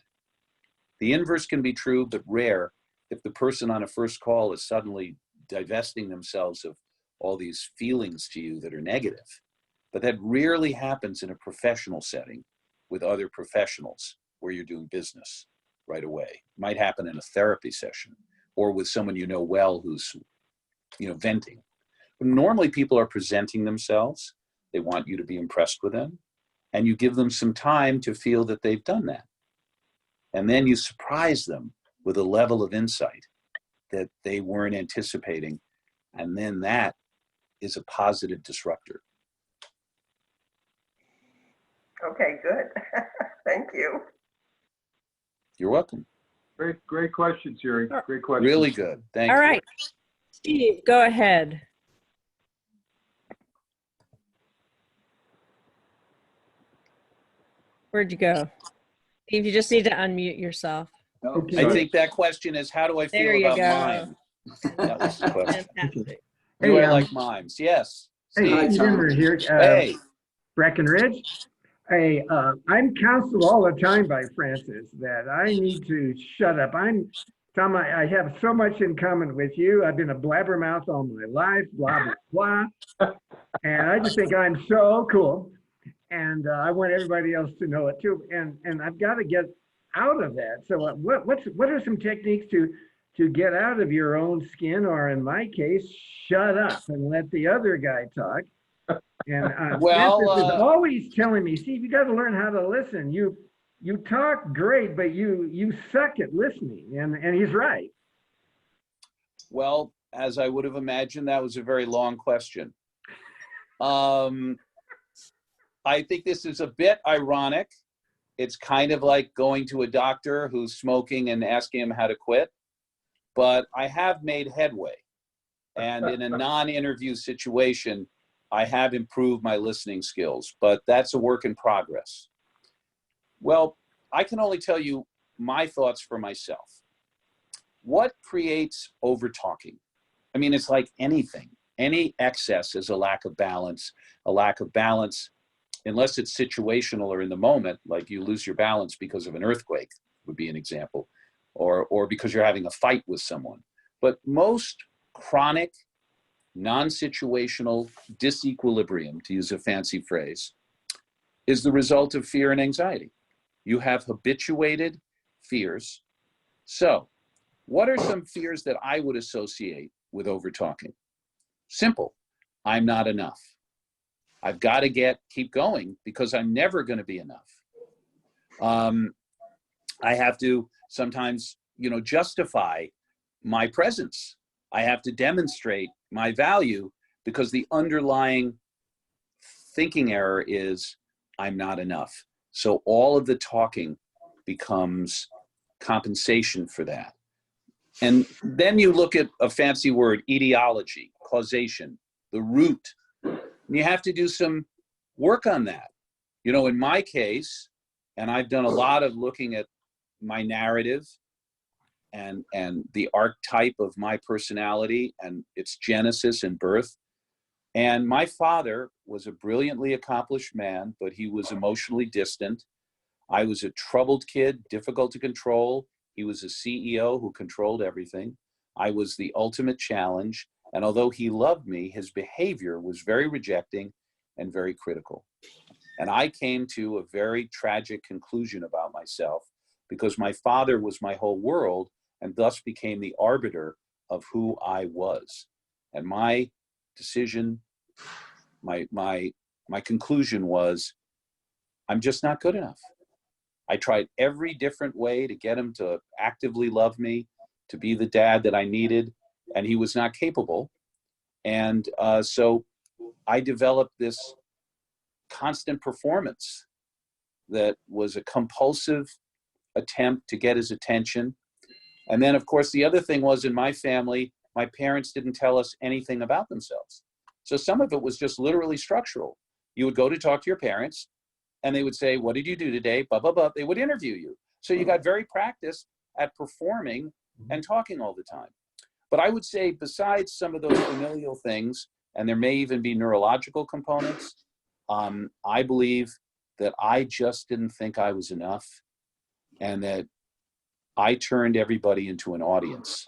The inverse can be true, but rare if the person on a first call is suddenly divesting themselves of all these feelings to you that are negative. But that rarely happens in a professional setting with other professionals where you're doing business right away. It might happen in a therapy session or with someone you know well who's, you know, venting. But normally people are presenting themselves. They want you to be impressed with them, and you give them some time to feel that they've done that. And then you surprise them with a level of insight that they weren't anticipating. And then that is a positive disruptor. Okay, good. Thank you. You're welcome. Great questions, Jerry. Great questions. Really good. Thank you. All right. Steve, go ahead. Where'd you go? Steve, you just need to unmute yourself. I think that question is, how do I There feel you about go. mime? That was the question. Fantastic. Do Hey, I like mimes? Yes. Hey, Steve. Zimmer here, Hey. Breckenridge. Hey, I'm counseled all the time by Francis that I need to shut up. Tom, I have so much in common with you. I've been a blabbermouth all my life, blah, blah, blah. And I just think I'm so cool. And I want everybody else to know it too. And I've got to get out of that. So what are some techniques to get out of your own skin, or in my case, shut up and let the other guy talk. And Francis is always telling me, Steve, you got to learn how to listen. You talk great, but you suck at listening. And he's right. Well, as I would have imagined, that was a very long question. I think this is a bit ironic. It's kind of like going to a doctor who's smoking and asking him how to quit. But I have made headway. And in a non-interview situation, I have improved my listening skills, but that's a work in progress. Well, I can only tell you my thoughts for myself. What creates over-talking? I mean, it's like anything. Any excess is a lack of balance. A lack of balance, unless it's situational or in the moment, like you lose your balance because of an earthquake, would be an example, or because you're having a fight with someone. But most chronic, non-situational disequilibrium, to use a fancy phrase, is the result of fear and anxiety. You have habituated fears. So, what are some fears that I would associate with over-talking? Simple. I'm not enough. I've got to keep going because I'm never going to be enough. I have to sometimes, justify my presence. I have to demonstrate my value because the underlying thinking error is I'm not enough. So all of the talking becomes compensation for that. And then you look at a fancy word, etiology, causation, the root. And you have to do some work on that. In my case, and I've done a lot of looking at my narrative and the archetype of my personality and its genesis and birth. And my father was a brilliantly accomplished man, but he was emotionally distant. I was a troubled kid, difficult to control. He was a CEO who controlled everything. I was the ultimate challenge. And although he loved me, his behavior was very rejecting and very critical. And I came to a very tragic conclusion about myself because my father was my whole world and thus became the arbiter of who I was. And my decision, my conclusion was, I'm just not good enough. I tried every different way to get him to actively love me, to be the dad that I needed, and he was not capable. And so I developed this constant performance that was a compulsive attempt to get his attention. And then, of course, the other thing was in my family, my parents didn't tell us anything about themselves. So some of it was just literally structural. You would go to talk to your parents, and they would say, what did you do today? Blah, blah, blah. They would interview you. So you got very practiced at performing and talking all the time. But I would say besides some of those familial things, and there may even be neurological components, I believe that I just didn't think I was enough and that I turned everybody into an audience.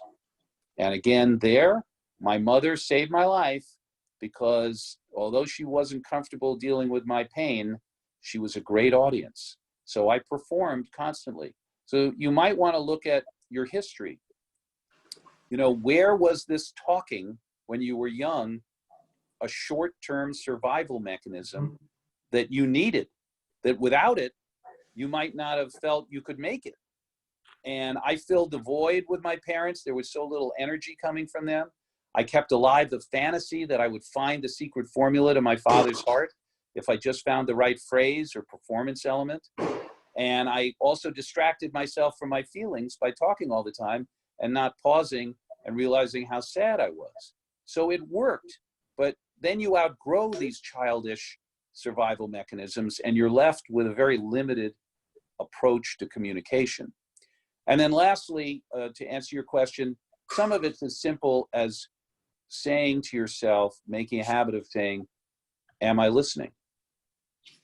And again, my mother saved my life because although she wasn't comfortable dealing with my pain, she was a great audience. So I performed constantly. So you might want to look at your history. Where was this talking when you were young a short-term survival mechanism that you needed, that without it, you might not have felt you could make it? And I filled the void with my parents. There was so little energy coming from them. I kept alive the fantasy that I would find the secret formula to my father's heart if I just found the right phrase or performance element. And I also distracted myself from my feelings by talking all the time and not pausing and realizing how sad I was. So it worked. But then you outgrow these childish survival mechanisms and you're left with a very limited approach to communication. And then lastly, to answer your question, some of it's as simple as saying to yourself, making a habit of saying, am I listening?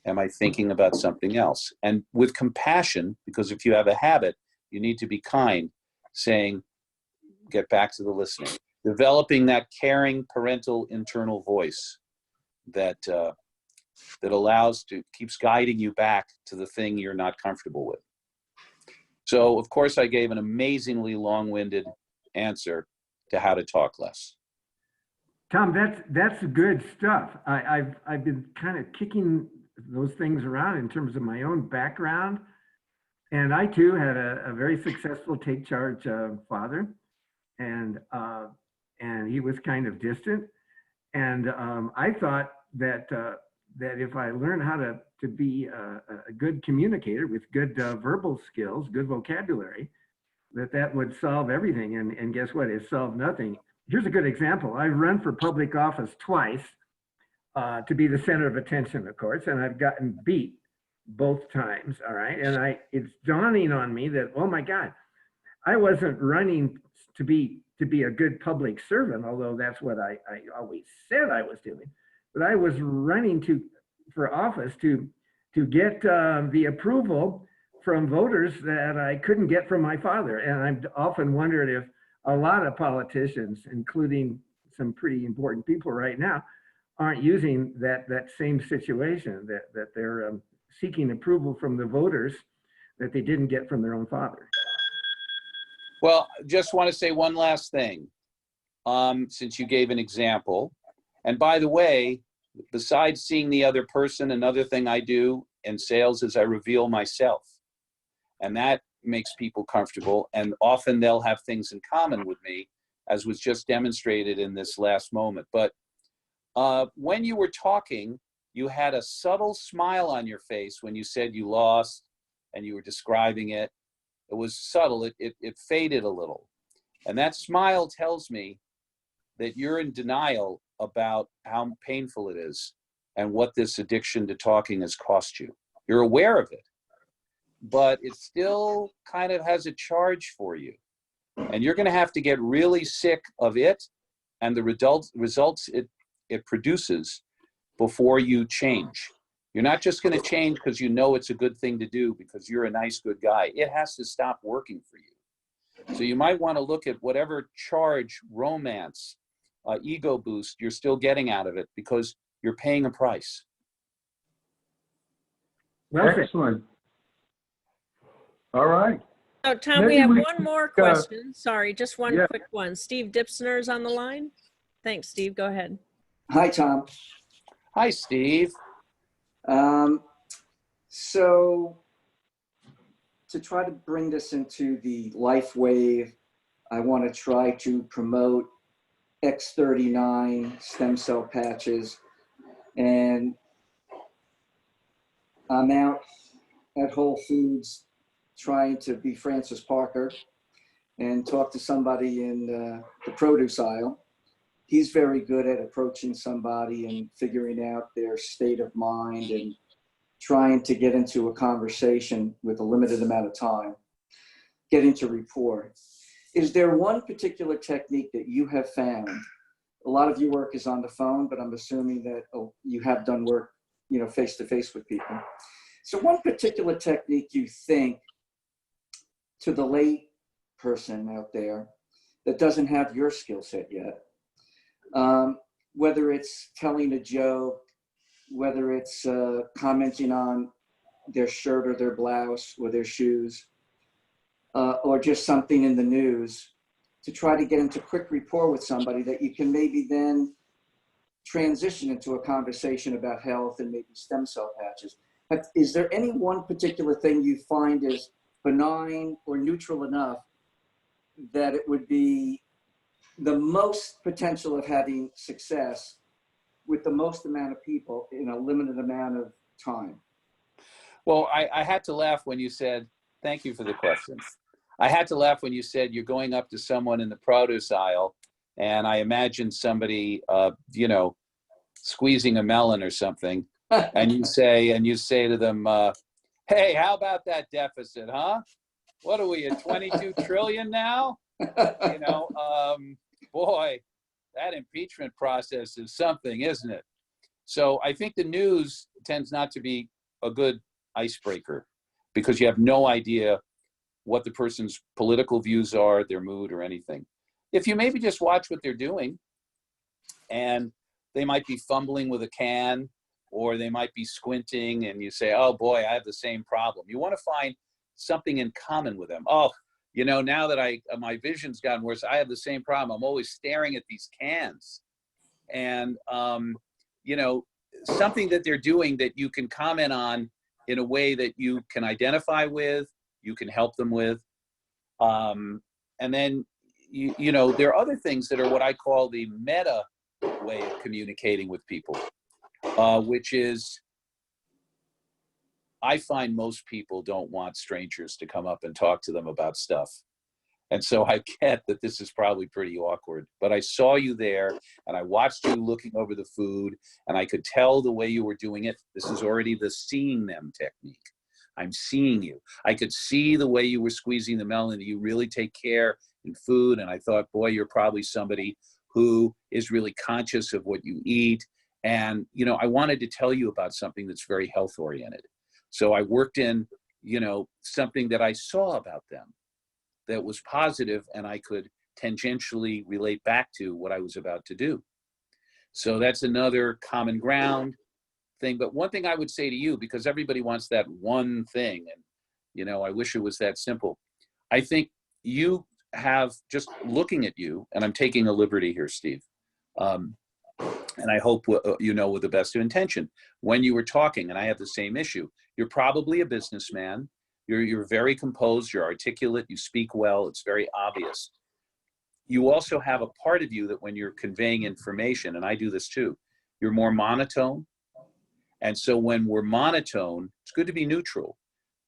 Am I thinking about something else? And with compassion, because if you have a habit, you need to be kind, saying, get back to the listening. Developing that caring parental internal voice that keeps guiding you back to the thing you're not comfortable with. So, of course, I gave an amazingly long-winded answer to how to talk less. Tom, that's good stuff. I've been kind of kicking those things around in terms of my own background. And I too had a very successful take charge father, and he was kind of distant. And I thought that if I learned how to be a good communicator with good verbal skills, good vocabulary, that would solve everything. And guess what? It solved nothing. Here's a good example. I've run for public office twice to be the center of attention, of course, and I've gotten beat both times. All right. And it's dawning on me that, oh my God, I wasn't running to be a good public servant, although that's what I always said I was doing. But I was running for office to get the approval from voters that I couldn't get from my father. And I've often wondered if a lot of politicians, including some pretty important people right now, aren't using that same situation, that they're seeking approval from the voters that they didn't get from their own father. Well, just want to say one last thing, since you gave an example. And by the way, besides seeing the other person, another thing I do in sales is I reveal myself. And that makes people comfortable. And often they'll have things in common with me, as was just demonstrated in this last moment. But when you were talking, you had a subtle smile on your face when you said you lost and you were describing it. It was subtle, it faded a little. And that smile tells me that you're in denial about how painful it is and what this addiction to talking has cost you. You're aware of it, but it still kind of has a charge for you. And you're gonna have to get really sick of it and the results it produces before you change. You're not just going to change because you know it's a good thing to do because you're a nice, good guy. It has to stop working for you. So you might want to look at whatever charge, romance, ego boost you're still getting out of it because you're paying a price. Well, Excellent. All right. So Tom, Maybe we have we one more question. Sorry, just one Yeah. quick one. Steve Dipsiner is on the line. Thanks, Steve. Go ahead. Hi, Tom. Hi, Steve. So to try to bring this into the life wave, I want to try to promote X39 stem cell patches. And I'm out at Whole Foods trying to be Francis Parker and talk to somebody in the produce aisle. He's very good at approaching somebody and figuring out their state of mind and trying to get into a conversation with a limited amount of time, get into rapport. Is there one particular technique that you have found? A lot of your work is on the phone, but I'm assuming that you have done work, face-to-face with people. So one particular technique you think to the lay person out there that doesn't have your skill set yet, whether it's telling a joke, whether it's commenting on their shirt or their blouse or their shoes, or just something in the news, to try to get into quick rapport with somebody that you can maybe then transition into a conversation about health and maybe stem cell patches. Is there any one particular thing you find is benign or neutral enough that it would be the most potential of having success with the most amount of people in a limited amount of time? Well, I had to laugh when you said, thank you for the question. I had to laugh when you said you're going up to someone in the produce aisle, and I imagined somebody, squeezing a melon or something, and you say to them, hey, how about that deficit, huh? What are we at 22 trillion now? Boy, that impeachment process is something, isn't it? So I think the news tends not to be a good icebreaker because you have no idea what the person's political views are, their mood, or anything. If you maybe just watch what they're doing, and they might be fumbling with a can, or they might be squinting, and you say, oh boy, I have the same problem. You want to find something in common with them. Oh, you know, now that my vision's gotten worse, I have the same problem. I'm always staring at these cans. And, you know, something that they're doing that you can comment on in a way that you can identify with, you can help them with. And then, you know, there are other things that are what I call the meta way of communicating with people, which is, I find most people don't want strangers to come up and talk to them about stuff. And so I get that this is probably pretty awkward, but I saw you there and I watched you looking over the food and I could tell the way you were doing it. This is already the seeing them technique. I'm seeing you. I could see the way you were squeezing the melon, that you really take care in food. And I thought, boy, you're probably somebody who is really conscious of what you eat. And, you know, I wanted to tell you about something that's very health oriented. So I worked in, you know, something that I saw about them that was positive, and I could tangentially relate back to what I was about to do. So that's another common ground thing. But one thing I would say to you, because everybody wants that one thing, and, you know, I wish it was that simple. I think you have, just looking at you, and I'm taking a liberty here, Steve, and I hope you know with the best of intention, when you were talking, and I have the same issue, you're probably a businessman. You're very composed, you're articulate, you speak well, it's very obvious. You also have a part of you that when you're conveying information, and I do this too, you're more monotone. And so when we're monotone, it's good to be neutral,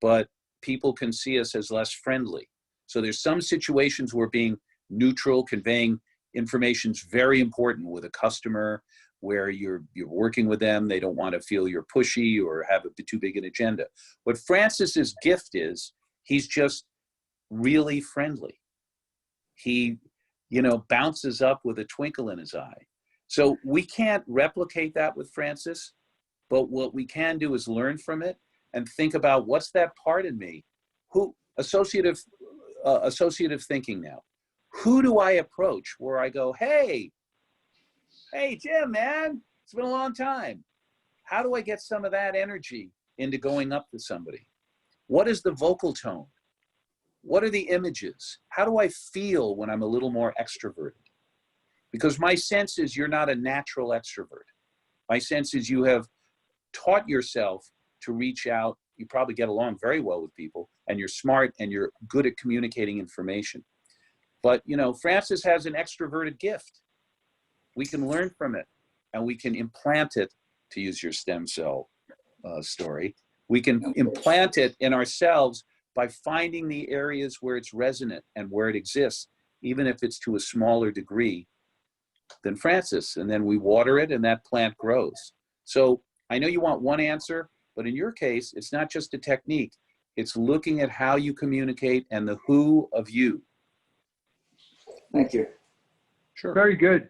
but people can see us as less friendly. So there's some situations where being neutral, conveying information is very important with a customer, where you're working with them, they don't want to feel you're pushy or have too big an agenda. What Francis's gift is, he's just really friendly. He, you know, bounces up with a twinkle in his eye. So we can't replicate that with Francis, but what we can do is learn from it and think about, what's that part in me? Who, associative thinking now. Who do I approach where I go, hey, Jim, man, it's been a long time. How do I get some of that energy into going up to somebody? What is the vocal tone? What are the images? How do I feel when I'm a little more extroverted? Because my sense is you're not a natural extrovert. My sense is you have taught yourself to reach out. You probably get along very well with people, and you're smart and you're good at communicating information. But, you know, Francis has an extroverted gift. We can learn from it, and we can implant it, to use your stem cell story. We can implant it in ourselves by finding the areas where it's resonant and where it exists, even if it's to a smaller degree than Francis. And then we water it and that plant grows. So I know you want one answer, but in your case, it's not just a technique. It's looking at how you communicate and the who of you. Thank you. Sure. Very good,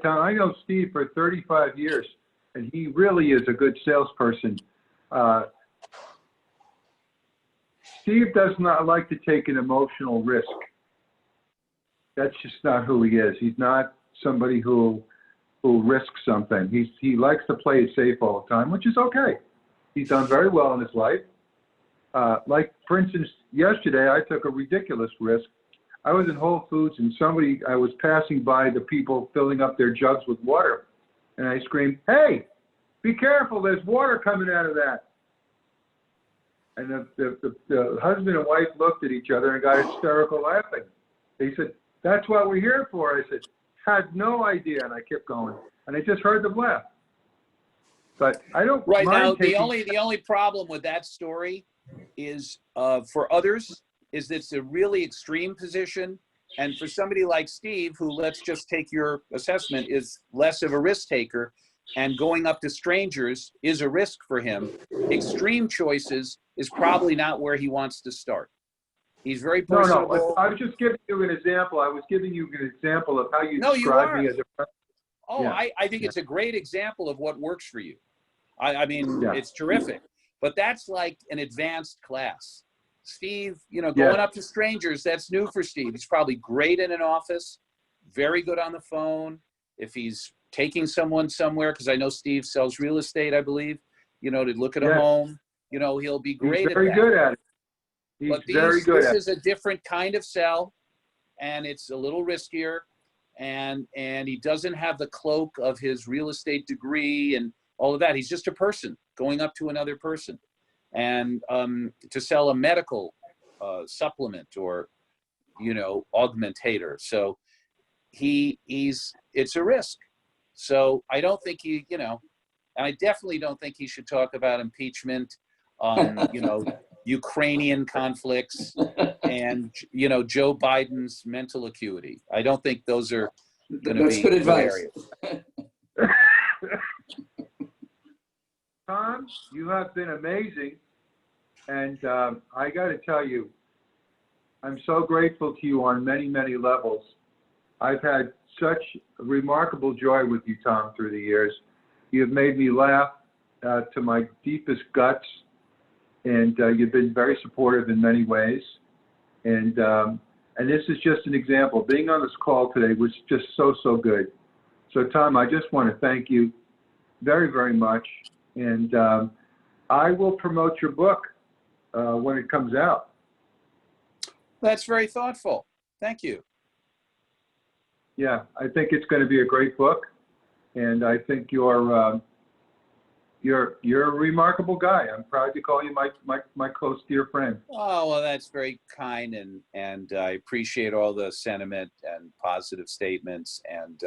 Tom. I know Steve for 35 years, and he really is a good salesperson. Steve does not like to take an emotional risk. That's just not who he is. He's not somebody who risks something. He likes to play it safe all the time, which is okay. He's done very well in his life. Like, for instance, yesterday I took a ridiculous risk. I was in Whole Foods, and I was passing by the people filling up their jugs with water, and I screamed, "Hey, be careful, there's water coming out of that." And the husband and wife looked at each other and got hysterical laughing. They said, "That's what we're here for." I said, "Had no idea," and I kept going, and I just heard them laugh. But I don't Right mind now, the only problem with that story is for others, is that it's a really extreme position. And for somebody like Steve, who, let's just take your assessment, is less of a risk taker, and going up to strangers is a risk for him, extreme choices is probably not where he wants to start. He's very personable. No, I was just giving you an example. I was giving you an example of how you No, describe me as a person. Oh, Yeah. I think it's a great example of what works for you. I mean, Yeah. It's terrific. But that's like an advanced class. Steve, you know, going up to strangers, that's new for Steve. He's probably great in an office, very good on the phone. If he's taking someone somewhere, because I know Steve sells real estate, I believe, you know, to look at a home, you know, he'll be great at that. He's very good at it. He's But very good this at is a different kind of sell, and it's a little riskier, and he doesn't have the cloak of his real estate degree and all of that. He's just a person going up to another person, and to sell a medical supplement or, you know, augmentator. So it's a risk. So I don't think he, you know, and I definitely don't think he should talk about impeachment, you know, Ukrainian conflicts, and, you know, Joe Biden's mental acuity. I don't think those are going to That's be good advice. areas. Tom, you have been amazing. And I got to tell you, I'm so grateful to you on many, many levels. I've had such remarkable joy with you, Tom, through the years. You've made me laugh to my deepest guts, and you've been very supportive in many ways. And this is just an example. Being on this call today was just so, so good. So, Tom, I just want to thank you very, very much. And I will promote your book when it comes out. That's very thoughtful. Thank you. Yeah, I think it's going to be a great book, and I think you're a remarkable guy. I'm proud to call you my close dear friend. Oh, well, that's very kind, and I appreciate all the sentiment and positive statements, and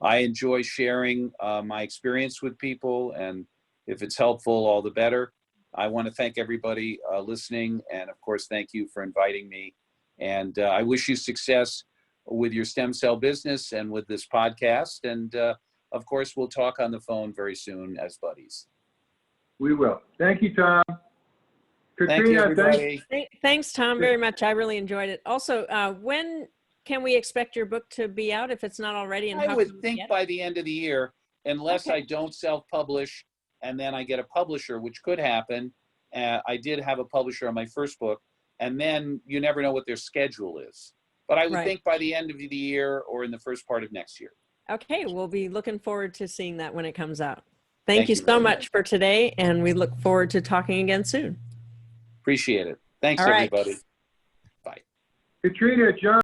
I enjoy sharing my experience with people, and if it's helpful, all the better. I want to thank everybody listening, and of course, thank you for inviting me, and I wish you success with your stem cell business and with this podcast, and of course, we'll talk on the phone very soon as buddies. We will. Thank you, Tom. Thank you, Katrina, everybody. Thanks, Tom, very much. I really enjoyed it. Also, when can we expect your book to be out if it's not already? And I how would can we think get it? by the end of the year, unless Okay. I don't self-publish and then I get a publisher, which could happen. I did have a publisher on my first book, and then you never know what their schedule is. But I would Right. think by the end of the year or in the first part of next year. Okay, we'll be looking forward to seeing that when it comes out. Thank Thank you you so very much for today, and we look forward to talking again soon. Appreciate it. Thanks, All right. everybody. Bye. Katrina, John.